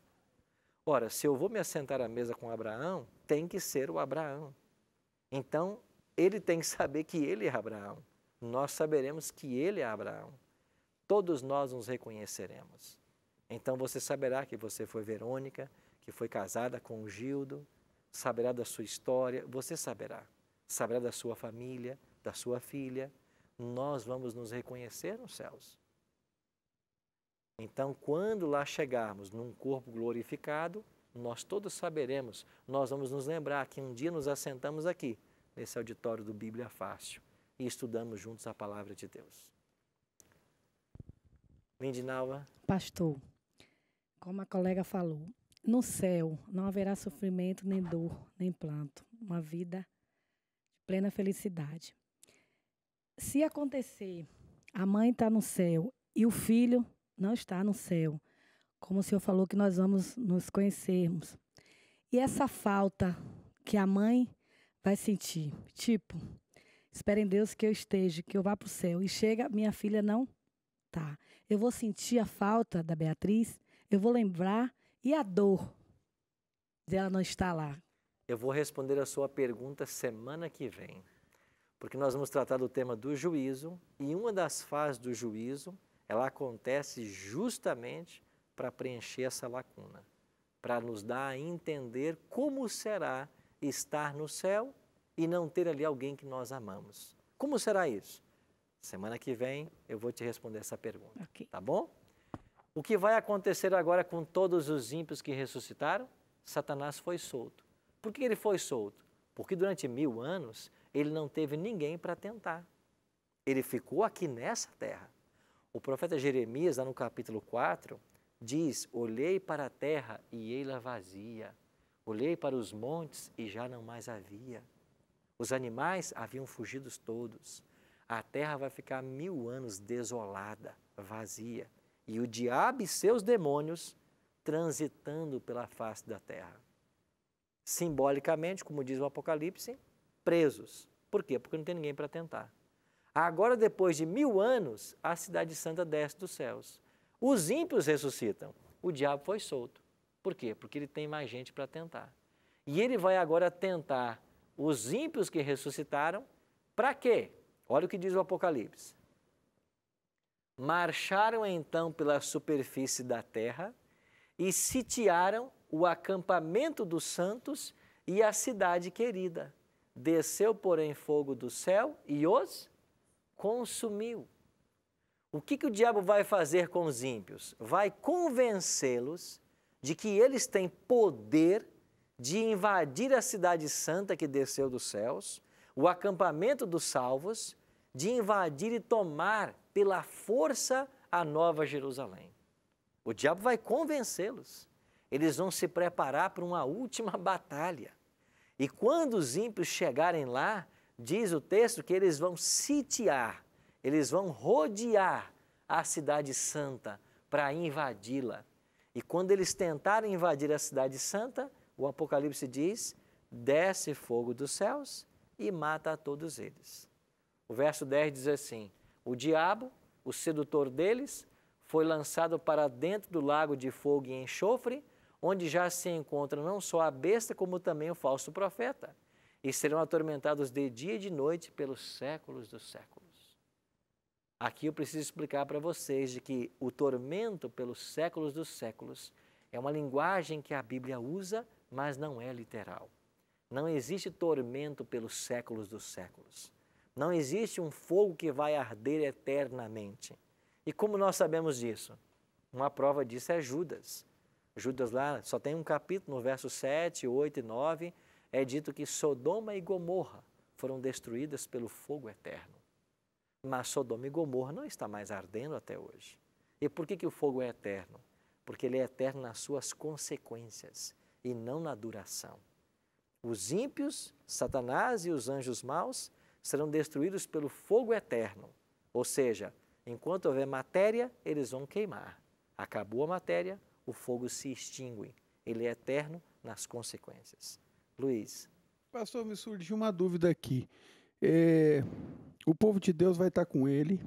Ora, se eu vou me assentar à mesa com Abraão, tem que ser o Abraão. Então, ele tem que saber que ele é Abraão. Nós saberemos que ele é Abraão. Todos nós nos reconheceremos. Então, você saberá que você foi Verônica, que foi casada com o Gildo, saberá da sua história, você saberá. Saberá da sua família, da sua filha. Nós vamos nos reconhecer nos céus. Então, quando lá chegarmos num corpo glorificado, nós todos saberemos, nós vamos nos lembrar que um dia nos assentamos aqui, nesse auditório do Bíblia Fácil, e estudamos juntos a palavra de Deus. Lindinalva. Pastor, como a colega falou, no céu não haverá sofrimento, nem dor, nem planto, uma vida de plena felicidade. Se acontecer, a mãe está no céu e o filho não está no céu, como o senhor falou que nós vamos nos conhecermos. E essa falta que a mãe vai sentir, tipo, espera em Deus que eu esteja, que eu vá para o céu, e chega, minha filha não tá. Eu vou sentir a falta da Beatriz, eu vou lembrar, e a dor dela não estar lá. Eu vou responder a sua pergunta semana que vem, porque nós vamos tratar do tema do juízo, e uma das fases do juízo, ela acontece justamente para preencher essa lacuna, para nos dar a entender como será estar no céu e não ter ali alguém que nós amamos. Como será isso? Semana que vem eu vou te responder essa pergunta, Okay. Tá bom? O que vai acontecer agora com todos os ímpios que ressuscitaram? Satanás foi solto. Por que ele foi solto? Porque durante 1000 anos ele não teve ninguém para tentar. Ele ficou aqui nessa terra. O profeta Jeremias, lá no capítulo 4, diz: olhei para a terra e ei-la vazia. Olhei para os montes e já não mais havia. Os animais haviam fugido todos. A terra vai ficar 1000 anos desolada, vazia. E o diabo e seus demônios transitando pela face da terra. Simbolicamente, como diz o Apocalipse, presos. Por quê? Porque não tem ninguém para tentar. Agora, depois de 1000 anos, a cidade santa desce dos céus. Os ímpios ressuscitam. O diabo foi solto. Por quê? Porque ele tem mais gente para tentar. E ele vai agora tentar os ímpios que ressuscitaram. Para quê? Olha o que diz o Apocalipse. Marcharam então pela superfície da terra e sitiaram o acampamento dos santos e a cidade querida. Desceu, porém, fogo do céu e os consumiu. O que o diabo vai fazer com os ímpios? Vai convencê-los de que eles têm poder de invadir a cidade santa que desceu dos céus, o acampamento dos salvos, de invadir e tomar pela força a Nova Jerusalém. O diabo vai convencê-los. Eles vão se preparar para uma última batalha. E quando os ímpios chegarem lá, diz o texto que eles vão sitiar, eles vão rodear a cidade santa para invadi-la. E quando eles tentarem invadir a cidade santa, o Apocalipse diz, desce fogo dos céus e mata a todos eles. O verso 10 diz assim, o diabo, o sedutor deles, foi lançado para dentro do lago de fogo e enxofre, onde já se encontra não só a besta, como também o falso profeta, e serão atormentados de dia e de noite pelos séculos dos séculos. Aqui eu preciso explicar para vocês de que o tormento pelos séculos dos séculos é uma linguagem que a Bíblia usa mas não é literal. Não existe tormento pelos séculos dos séculos. Não existe um fogo que vai arder eternamente. E como nós sabemos disso? Uma prova disso é Judas. Judas lá só tem um capítulo, no verso 7, 8 e 9, é dito que Sodoma e Gomorra foram destruídas pelo fogo eterno. Mas Sodoma e Gomorra não está mais ardendo até hoje. E por que o fogo é eterno? Porque ele é eterno nas suas consequências e não na duração. Os ímpios, Satanás e os anjos maus serão destruídos pelo fogo eterno. Ou seja, enquanto houver matéria, eles vão queimar. Acabou a matéria, o fogo se extingue. Ele é eterno nas consequências. Luiz. Pastor, me surgiu uma dúvida aqui. O povo de Deus vai estar com ele,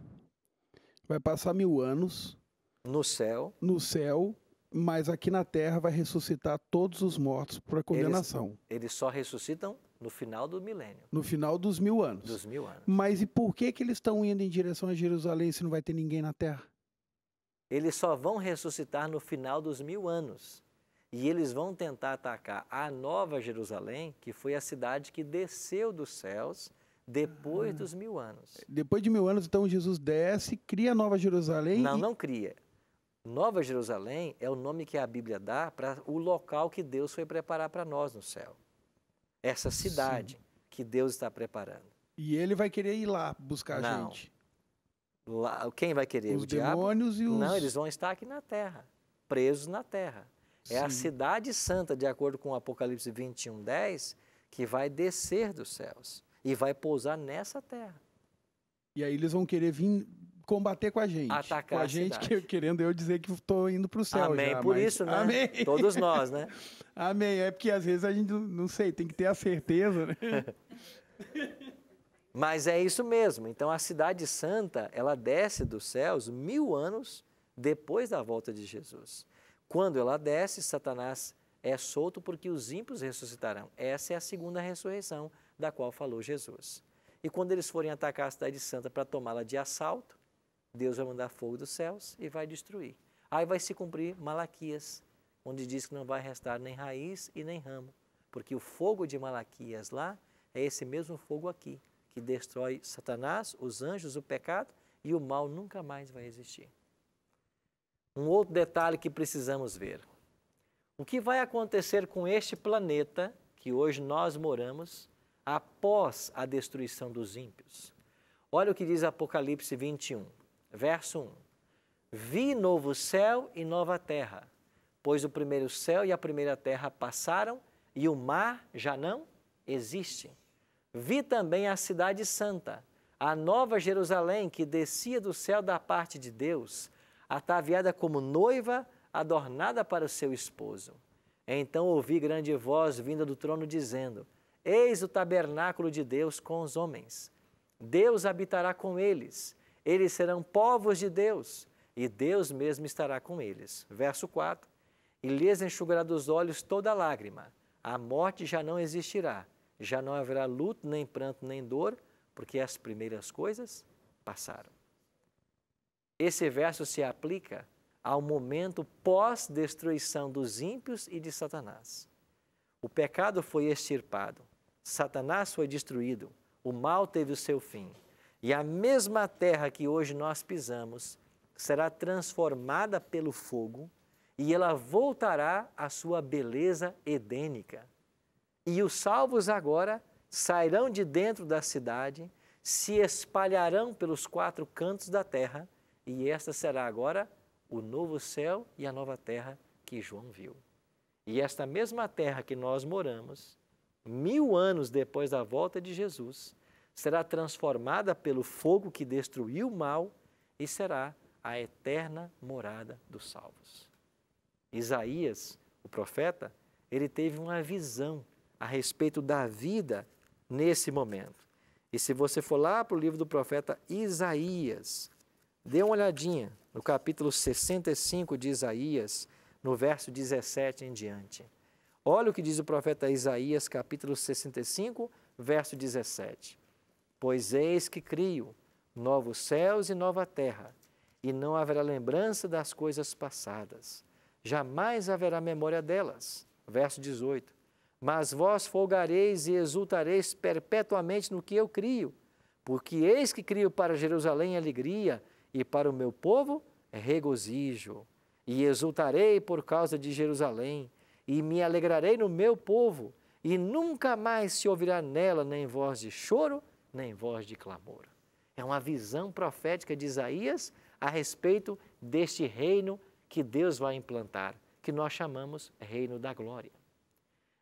vai passar 1000 anos. No céu. No céu, mas aqui na terra vai ressuscitar todos os mortos para condenação. Eles só ressuscitam no final do milênio. No final dos 1000 anos. Dos 1000 anos. Mas e por que eles estão indo em direção a Jerusalém se não vai ter ninguém na terra? Eles só vão ressuscitar no final dos 1000 anos. E eles vão tentar atacar a Nova Jerusalém, que foi a cidade que desceu dos céus depois dos 1000 anos. Depois de 1000 anos, então, Jesus desce, cria a Nova Jerusalém? Não cria. Nova Jerusalém é o nome que a Bíblia dá para o local que Deus foi preparar para nós no céu. Essa cidade que Deus está preparando. E ele vai querer ir lá buscar a gente? Lá, quem vai querer? Os o demônios diabo? E os... Não, eles vão estar aqui na terra, presos na terra. É a cidade santa, de acordo com o Apocalipse 21, 10, que vai descer dos céus e vai pousar nessa terra. E aí eles vão querer vir combater com a gente. Atacar com a gente, querendo eu dizer que estou indo para o céu. Amém, já, por isso, né? Amém. Todos nós, né? Amém. É porque às vezes a gente não sei, tem que ter a certeza, né? Mas é isso mesmo. Então a cidade santa, ela desce dos céus 1000 anos depois da volta de Jesus. Quando ela desce, Satanás é solto porque os ímpios ressuscitarão. Essa é a segunda ressurreição da qual falou Jesus. E quando eles forem atacar a cidade santa para tomá-la de assalto, Deus vai mandar fogo dos céus e vai destruir. Aí vai se cumprir Malaquias, onde diz que não vai restar nem raiz e nem ramo, porque o fogo de Malaquias lá é esse mesmo fogo aqui, que destrói Satanás, os anjos, o pecado, e o mal nunca mais vai existir. Um outro detalhe que precisamos ver. O que vai acontecer com este planeta que hoje nós moramos após a destruição dos ímpios? Olha o que diz Apocalipse 21, verso 1. Vi novo céu e nova terra, pois o primeiro céu e a primeira terra passaram e o mar já não existe. Vi também a cidade santa, a nova Jerusalém que descia do céu da parte de Deus, ataviada como noiva, adornada para o seu esposo. Então ouvi grande voz vinda do trono dizendo: Eis o tabernáculo de Deus com os homens. Deus habitará com eles. Eles serão povos de Deus, e Deus mesmo estará com eles. Verso 4. E lhes enxugará dos olhos toda lágrima. A morte já não existirá. Já não haverá luto, nem pranto, nem dor, porque as primeiras coisas passaram. Esse verso se aplica ao momento pós-destruição dos ímpios e de Satanás. O pecado foi extirpado, Satanás foi destruído, o mal teve o seu fim. E a mesma terra que hoje nós pisamos será transformada pelo fogo e ela voltará à sua beleza edênica. E os salvos agora sairão de dentro da cidade, se espalharão pelos 4 cantos da terra, e esta será agora o novo céu e a nova terra que João viu. E esta mesma terra que nós moramos, 1000 anos depois da volta de Jesus, será transformada pelo fogo que destruiu o mal e será a eterna morada dos salvos. Isaías, o profeta, ele teve uma visão a respeito da vida nesse momento. E se você for lá para o livro do profeta Isaías, dê uma olhadinha no capítulo 65 de Isaías, no verso 17 em diante. Olha o que diz o profeta Isaías, capítulo 65, verso 17. Pois eis que crio novos céus e nova terra, e não haverá lembrança das coisas passadas, jamais haverá memória delas. Verso 18. Mas vós folgareis e exultareis perpetuamente no que eu crio, porque eis que crio para Jerusalém alegria e para o meu povo regozijo. E exultarei por causa de Jerusalém e me alegrarei no meu povo, e nunca mais se ouvirá nela nem voz de choro, nem voz de clamor. É uma visão profética de Isaías a respeito deste reino que Deus vai implantar, que nós chamamos reino da glória.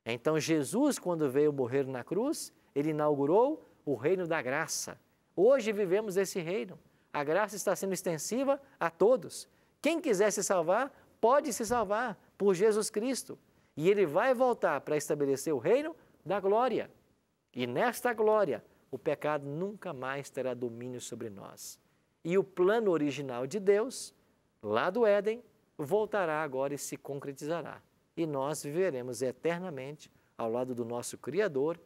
Então Jesus, quando veio morrer na cruz, ele inaugurou o reino da graça. Hoje vivemos esse reino. A graça está sendo extensiva a todos. Quem quiser se salvar, pode se salvar por Jesus Cristo. E ele vai voltar para estabelecer o reino da glória. E nesta glória, o pecado nunca mais terá domínio sobre nós. E o plano original de Deus, lá do Éden, voltará agora e se concretizará. E nós viveremos eternamente ao lado do nosso Criador,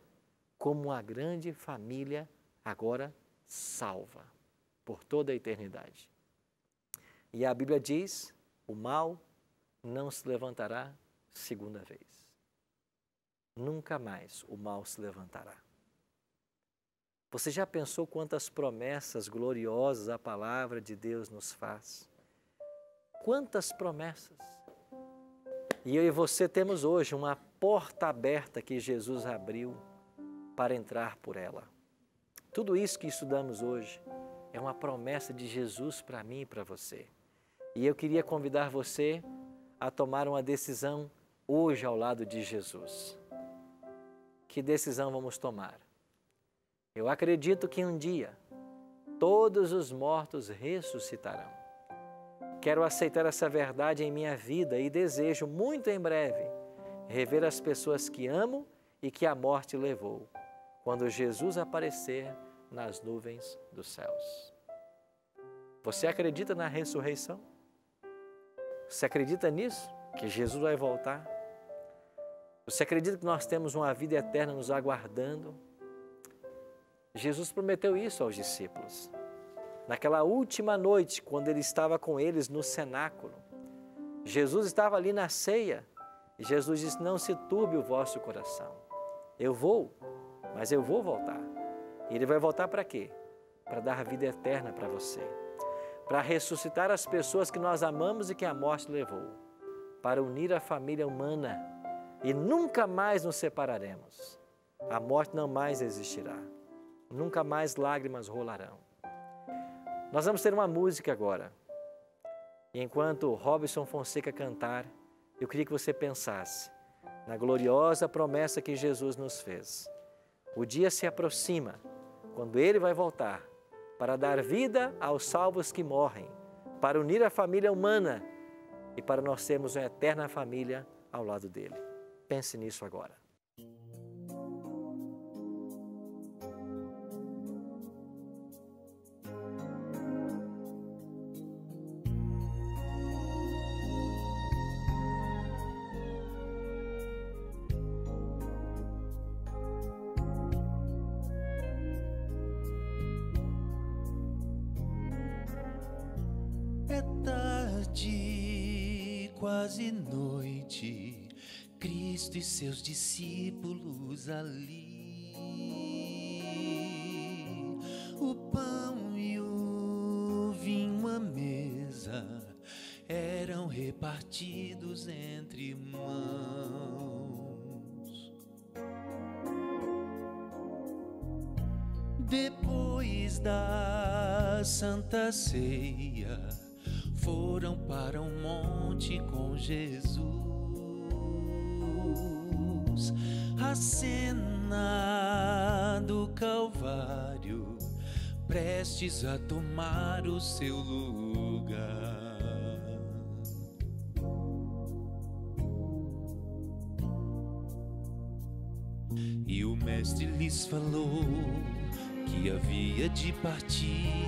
como uma grande família agora salva por toda a eternidade. E a Bíblia diz, o mal não se levantará segunda vez. Nunca mais o mal se levantará. Você já pensou quantas promessas gloriosas a palavra de Deus nos faz? Quantas promessas! E eu e você temos hoje uma porta aberta que Jesus abriu para entrar por ela. Tudo isso que estudamos hoje é uma promessa de Jesus para mim e para você. E eu queria convidar você a tomar uma decisão hoje ao lado de Jesus. Que decisão vamos tomar? Eu acredito que um dia todos os mortos ressuscitarão. Quero aceitar essa verdade em minha vida e desejo muito em breve rever as pessoas que amo e que a morte levou, quando Jesus aparecer nas nuvens dos céus. Você acredita na ressurreição? Você acredita nisso? Que Jesus vai voltar? Você acredita que nós temos uma vida eterna nos aguardando? Jesus prometeu isso aos discípulos. Naquela última noite, quando ele estava com eles no cenáculo, Jesus estava ali na ceia e Jesus disse, não se turbe o vosso coração. Eu vou, mas eu vou voltar. E ele vai voltar para quê? Para dar vida eterna para você. Para ressuscitar as pessoas que nós amamos e que a morte levou. Para unir a família humana e nunca mais nos separaremos. A morte não mais existirá. Nunca mais lágrimas rolarão. Nós vamos ter uma música agora. E enquanto Robson Fonseca cantar, eu queria que você pensasse na gloriosa promessa que Jesus nos fez. O dia se aproxima, quando Ele vai voltar, para dar vida aos salvos que morrem, para unir a família humana e para nós termos uma eterna família ao lado dEle. Pense nisso agora. É tarde, quase noite, Cristo e seus discípulos ali. O pão e o vinho à mesa eram repartidos entre irmãos. Depois da Santa Ceia, foram para um monte com Jesus. A cena do Calvário, prestes a tomar o seu lugar. E o mestre lhes falou que havia de partir.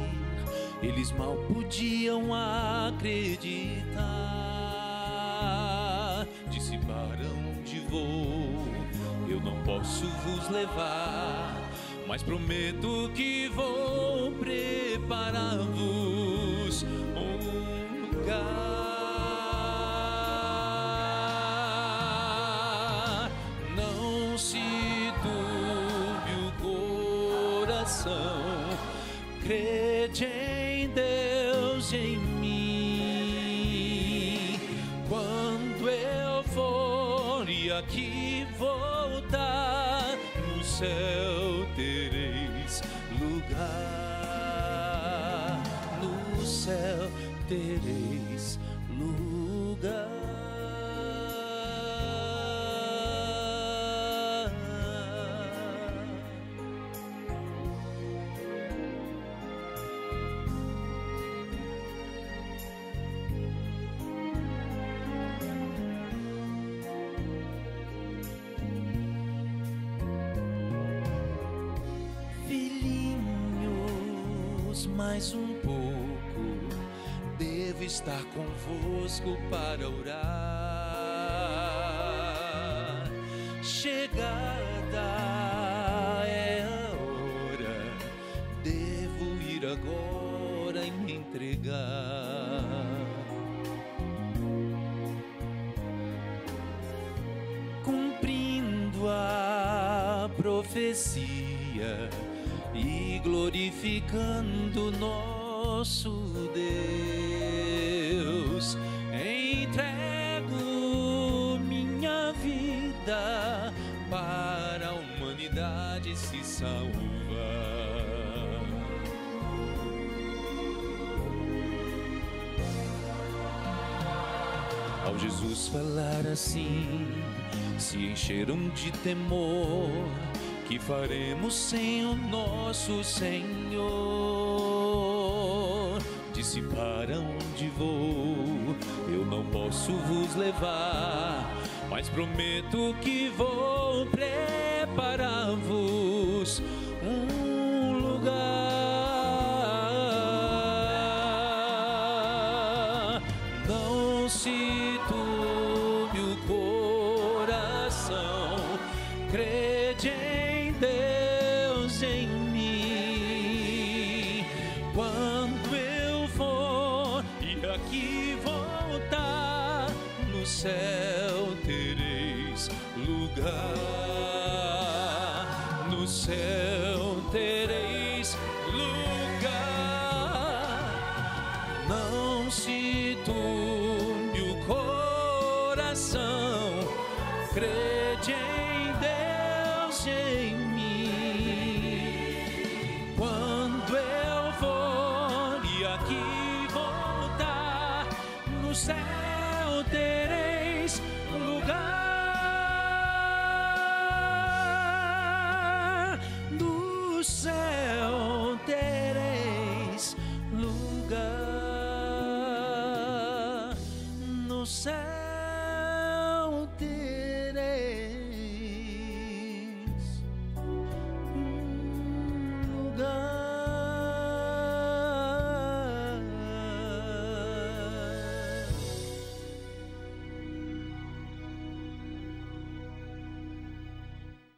Eles mal podiam acreditar. Disse, para onde vou? Eu não posso vos levar, mas prometo que vou preparar-vos um lugar. crede em Deus e em mim. Quando eu for e aqui voltar, no céu tereis lugar, no céu tereis lugar. Mais um pouco, devo estar convosco para orar. Chegada é a hora, devo ir agora e me entregar. Cumprindo a profecia e glorificando nosso Deus, entrego minha vida para a humanidade se salvar. Ao Jesus falar assim, se encheram de temor. Que faremos sem o nosso Senhor? Disse: para onde vou? Eu não posso vos levar, mas prometo que vou preparar-vos um lugar. Não se turbe o coração, crede em Deus em mim. Quando eu for e aqui voltar, no céu tereis lugar, no céu tereis lugar. Não se turbe o coração, crede em Deus em mim. Quando eu for e aqui voltar, no céu tereis lugar, no céu tereis lugar, no céu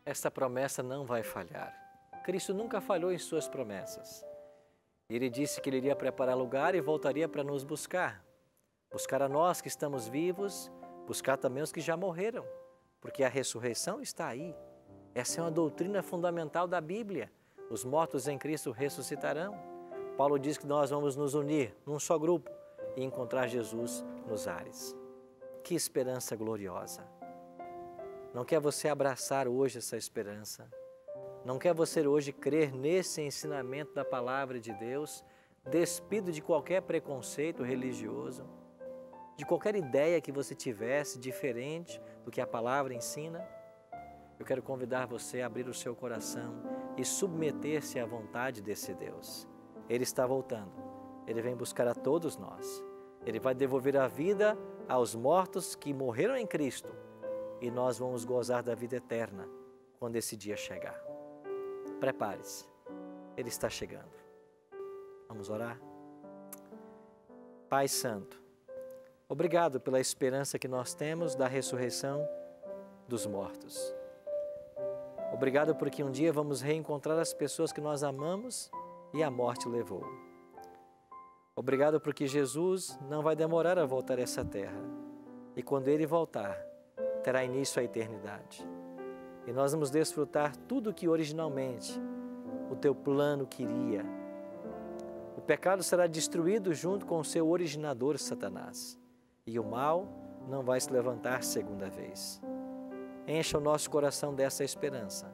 Esta promessa não vai falhar. Cristo nunca falhou em suas promessas. Ele disse que ele iria preparar lugar e voltaria para nos buscar. Buscar a nós que estamos vivos, buscar também os que já morreram, porque a ressurreição está aí. Essa é uma doutrina fundamental da Bíblia. Os mortos em Cristo ressuscitarão. Paulo diz que nós vamos nos unir num só grupo e encontrar Jesus nos ares. Que esperança gloriosa! Não quer você abraçar hoje essa esperança? Não quer você hoje crer nesse ensinamento da palavra de Deus, despido de qualquer preconceito religioso, de qualquer ideia que você tivesse diferente do que a palavra ensina? Eu quero convidar você a abrir o seu coração e submeter-se à vontade desse Deus. Ele está voltando. Ele vem buscar a todos nós. Ele vai devolver a vida aos mortos que morreram em Cristo. E nós vamos gozar da vida eterna quando esse dia chegar. Prepare-se, Ele está chegando. Vamos orar? Pai Santo, obrigado pela esperança que nós temos da ressurreição dos mortos. Obrigado porque um dia vamos reencontrar as pessoas que nós amamos e a morte levou. Obrigado porque Jesus não vai demorar a voltar a essa terra. E quando Ele voltar, terá início a eternidade. E nós vamos desfrutar tudo o que originalmente o Teu plano queria. O pecado será destruído junto com o seu originador, Satanás, e o mal não vai se levantar segunda vez. Encha o nosso coração dessa esperança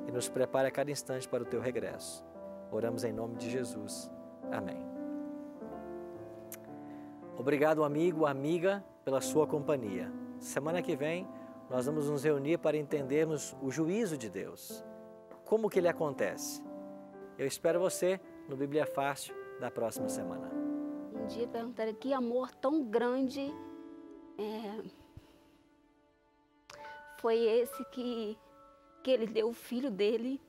e nos prepare a cada instante para o teu regresso. Oramos em nome de Jesus. Amém. Obrigado, amigo, amiga, pela sua companhia. Semana que vem, nós vamos nos reunir para entendermos o juízo de Deus. Como que ele acontece? Eu espero você no Bíblia Fácil da próxima semana. Um dia perguntaram que amor tão grande foi esse que ele deu o filho dele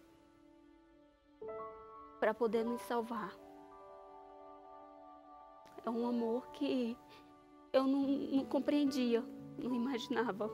para poder nos salvar. É um amor que eu não compreendia, não imaginava.